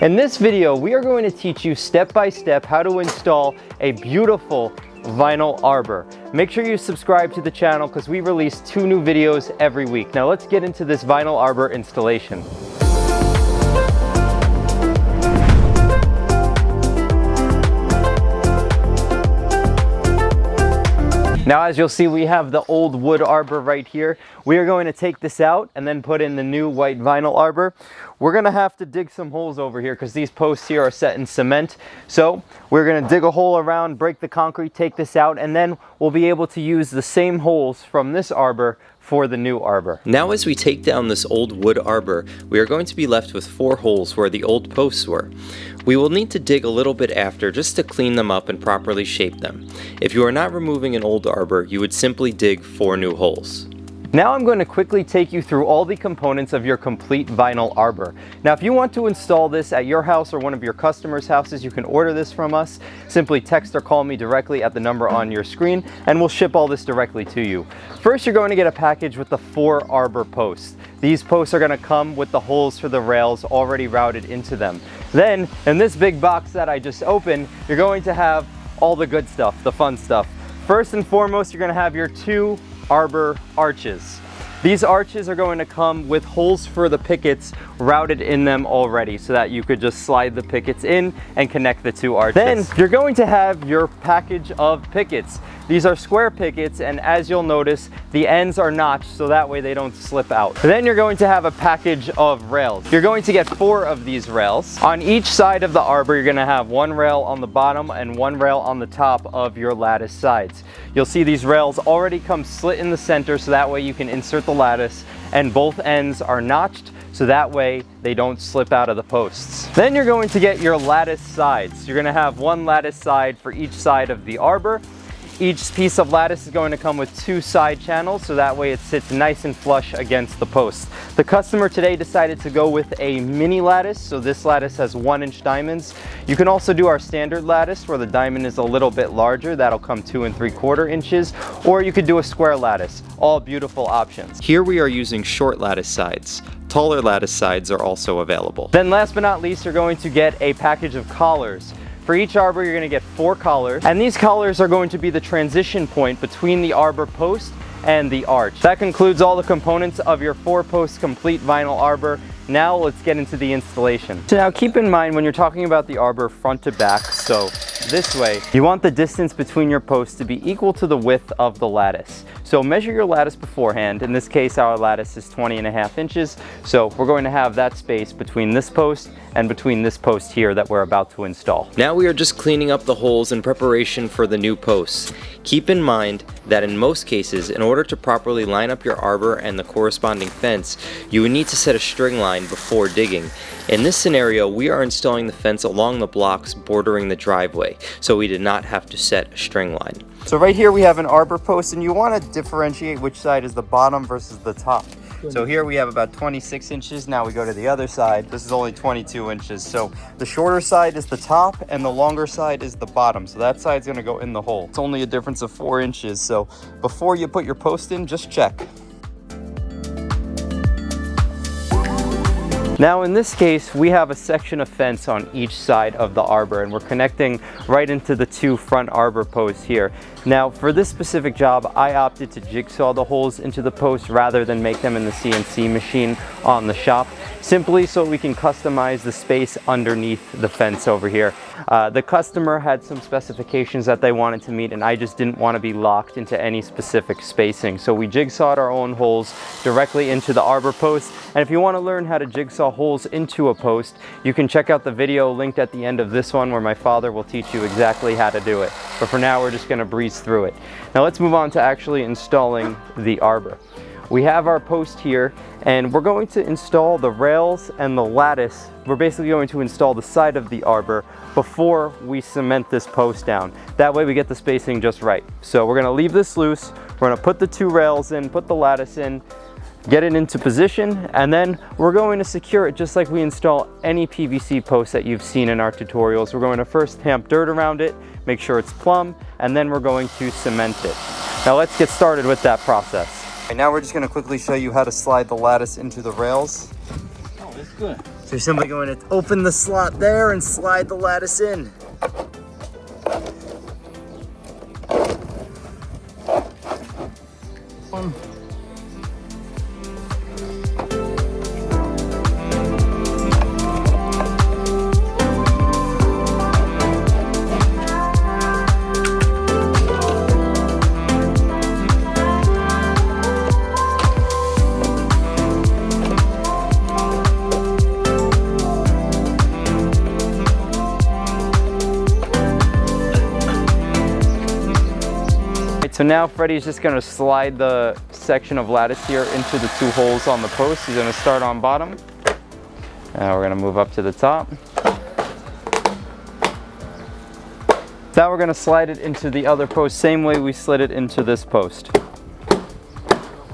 In this video, we are going to teach you step by step how to install a beautiful vinyl arbor. Make sure you subscribe to the channel because we release 2 new videos every week. Now let's get into this vinyl arbor installation. Now, as you'll see, we have the old wood arbor right here. We are going to take this out and then put in the new white vinyl arbor. We're going to have to dig some holes over here because these posts here are set in cement. So we're going to dig a hole around, break the concrete, take this out, and then we'll be able to use the same holes from this arbor for the new arbor. Now as we take down this old wood arbor, we are going to be left with 4 holes where the old posts were. We will need to dig a little bit after just to clean them up and properly shape them. If you are not removing an old arbor, you would simply dig 4 new holes. Now I'm going to quickly take you through all the components of your complete vinyl arbor. Now if you want to install this at your house or one of your customers' houses, you can order this from us. Simply text or call me directly at the number on your screen and we'll ship all this directly to you. First, you're going to get a package with the 4 arbor posts. These posts are going to come with the holes for the rails already routed into them. Then, in this big box that I just opened, you're going to have all the good stuff, the fun stuff. First and foremost, you're going to have your 2 arbor arches. These arches are going to come with holes for the pickets routed in them already so that you could just slide the pickets in and connect the 2 arches. Then you're going to have your package of pickets. These are square pickets, and as you'll notice, the ends are notched so that way they don't slip out. Then you're going to have a package of rails. You're going to get 4 of these rails. On each side of the arbor, you're going to have 1 rail on the bottom and 1 rail on the top of your lattice sides. You'll see these rails already come slit in the center so that way you can insert the lattice, and both ends are notched so that way they don't slip out of the posts. Then you're going to get your lattice sides. You're going to have 1 lattice side for each side of the arbor. Each piece of lattice is going to come with 2 side channels so that way it sits nice and flush against the posts. The customer today decided to go with a mini lattice, so this lattice has 1-inch diamonds. You can also do our standard lattice where the diamond is a little bit larger, that'll come 2 3/4 inches, or you could do a square lattice. All beautiful options. Here we are using short lattice sides. Taller lattice sides are also available. Then last but not least, you're going to get a package of collars. For each arbor, you're going to get 4 collars, and these collars are going to be the transition point between the arbor post and the arch. That concludes all the components of your 4-post complete vinyl arbor. Now let's get into the installation. So now keep in mind when you're talking about the arbor front to back, so this way, you want the distance between your posts to be equal to the width of the lattice. So measure your lattice beforehand. In this case, our lattice is 20.5 inches. So we're going to have that space between this post and between this post here that we're about to install. Now we are just cleaning up the holes in preparation for the new posts. Keep in mind that in most cases, in order to properly line up your arbor and the corresponding fence, you would need to set a string line before digging. In this scenario, we are installing the fence along the blocks bordering the driveway, so we did not have to set a string line. So right here we have an arbor post, and you want to differentiate which side is the bottom versus the top. So here we have about 26 inches. Now we go to the other side. This is only 22 inches. So the shorter side is the top and the longer side is the bottom. So that side's going to go in the hole. It's only a difference of 4 inches. So before you put your post in, just check. Now in this case, we have a section of fence on each side of the arbor, and we're connecting right into the 2 front arbor posts here. Now for this specific job, I opted to jigsaw the holes into the posts rather than make them in the CNC machine on the shop, simply so we can customize the space underneath the fence over here. The customer had some specifications that they wanted to meet, and I just didn't want to be locked into any specific spacing. So we jigsawed our own holes directly into the arbor posts. And if you want to learn how to jigsaw holes into a post, you can check out the video linked at the end of this one where my father will teach you exactly how to do it. But for now, we're just going to breeze through it. Now let's move on to actually installing the arbor. We have our post here, and we're going to install the rails and the lattice. We're basically going to install the side of the arbor before we cement this post down. That way we get the spacing just right. So we're going to leave this loose. We're going to put the 2 rails in, put the lattice in, get it into position, and then we're going to secure it just like we install any PVC post that you've seen in our tutorials. We're going to first tamp dirt around it, make sure it's plumb, and then we're going to cement it. Now let's get started with that process. Okay, now we're just going to quickly show you how to slide the lattice into the rails. Oh, that's good. So you're simply going to open the slot there and slide the lattice in. So now Freddie's just going to slide the section of lattice here into the 2 holes on the post. He's going to start on bottom. Now we're going to move up to the top. Now we're going to slide it into the other post, same way we slid it into this post.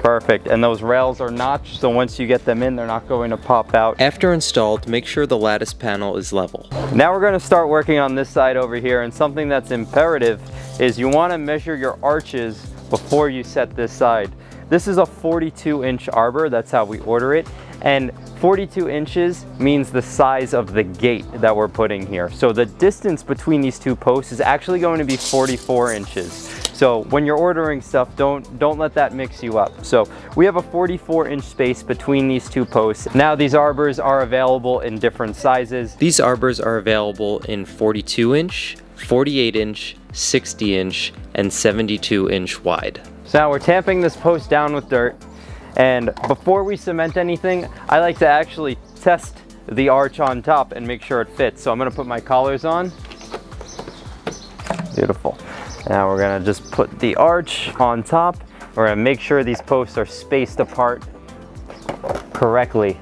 Perfect, and those rails are notched, so once you get them in, they're not going to pop out. After installed, make sure the lattice panel is level. Now we're going to start working on this side over here, and something that's imperative is you want to measure your arches before you set this side. This is a 42-inch arbor, that's how we order it, and 42 inches means the size of the gate that we're putting here. So the distance between these 2 posts is actually going to be 44 inches. So when you're ordering stuff, don't let that mix you up. So we have a 44-inch space between these 2 posts. Now these arbors are available in different sizes. These arbors are available in 42-inch, 48-inch, 60-inch, and 72-inch wide. So now we're tamping this post down with dirt, and before we cement anything, I like to actually test the arch on top and make sure it fits. So I'm going to put my collars on. Beautiful. Now we're going to just put the arch on top. We're going to make sure these posts are spaced apart correctly.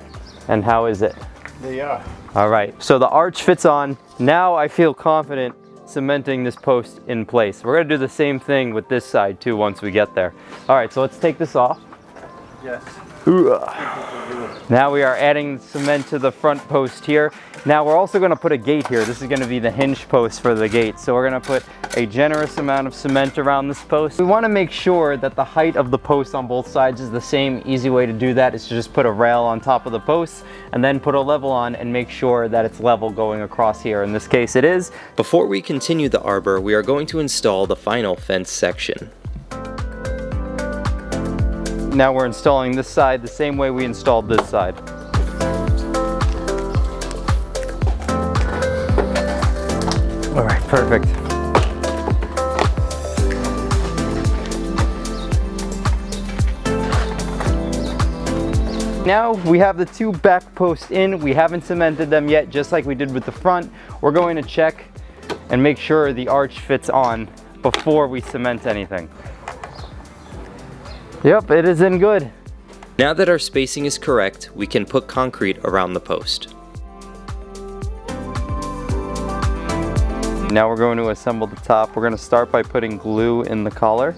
And how is it? They are. All right, so the arch fits on. Now I feel confident cementing this post in place. We're going to do the same thing with this side too once we get there. All right, so let's take this off. Yes. Now we are adding cement to the front post here. Now we're also going to put a gate here. This is going to be the hinge post for the gate. So we're going to put a generous amount of cement around this post. We want to make sure that the height of the post on both sides is the same. Easy way to do that is to just put a rail on top of the post and then put a level on and make sure that it's level going across here. In this case it is. Before we continue the arbor, we are going to install the final fence section. Now we're installing this side the same way we installed this side. All right, perfect. Now we have the 2 back posts in. We haven't cemented them yet, just like we did with the front. We're going to check and make sure the arch fits on before we cement anything. Yep, it is in good. Now that our spacing is correct, we can put concrete around the post. Now we're going to assemble the top. We're going to start by putting glue in the collar,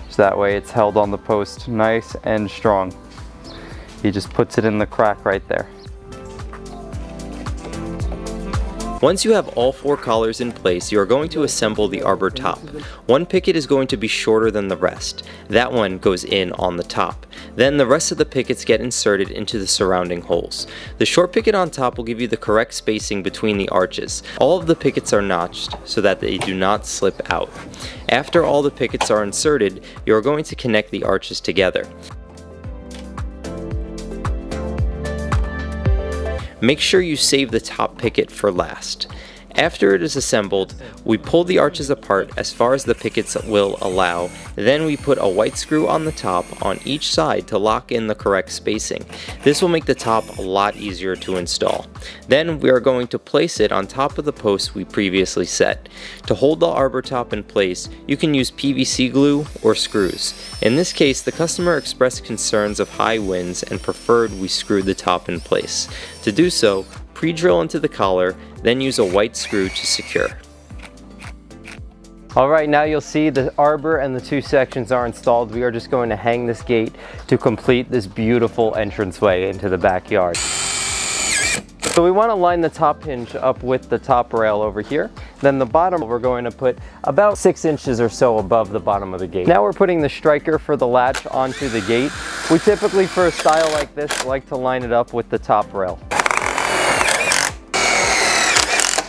so that way it's held on the post nice and strong. He just puts it in the crack right there. Once you have all 4 collars in place, you are going to assemble the arbor top. One picket is going to be shorter than the rest. That one goes in on the top. Then the rest of the pickets get inserted into the surrounding holes. The short picket on top will give you the correct spacing between the arches. All of the pickets are notched so that they do not slip out. After all the pickets are inserted, you are going to connect the arches together. Make sure you save the top picket for last. After it is assembled, we pull the arches apart as far as the pickets will allow. Then we put a white screw on the top on each side to lock in the correct spacing. This will make the top a lot easier to install. Then we are going to place it on top of the post we previously set. To hold the arbor top in place, you can use PVC glue or screws. In this case, the customer expressed concerns of high winds and preferred we screw the top in place. To do so, pre-drill into the collar, then use a white screw to secure. All right, now you'll see the arbor and the 2 sections are installed. We are just going to hang this gate to complete this beautiful entranceway into the backyard. So we want to line the top hinge up with the top rail over here. Then the bottom we're going to put about 6 inches or so above the bottom of the gate. Now we're putting the striker for the latch onto the gate. We typically, for a style like this, like to line it up with the top rail.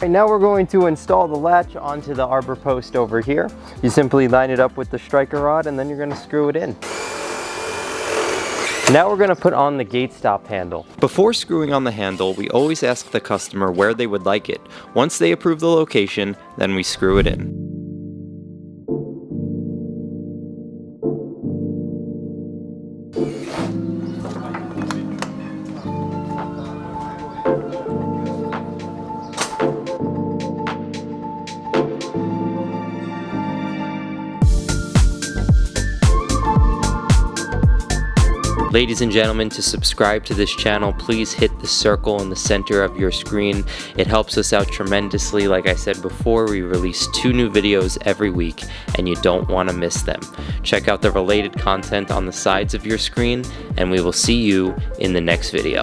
And now we're going to install the latch onto the arbor post over here. You simply line it up with the striker rod and then you're going to screw it in. Now we're going to put on the gate stop handle. Before screwing on the handle, we always ask the customer where they would like it. Once they approve the location, then we screw it in. Ladies and gentlemen, to subscribe to this channel, please hit the circle in the center of your screen. It helps us out tremendously. Like I said before, we release 2 new videos every week, and you don't want to miss them. Check out the related content on the sides of your screen, and we will see you in the next video.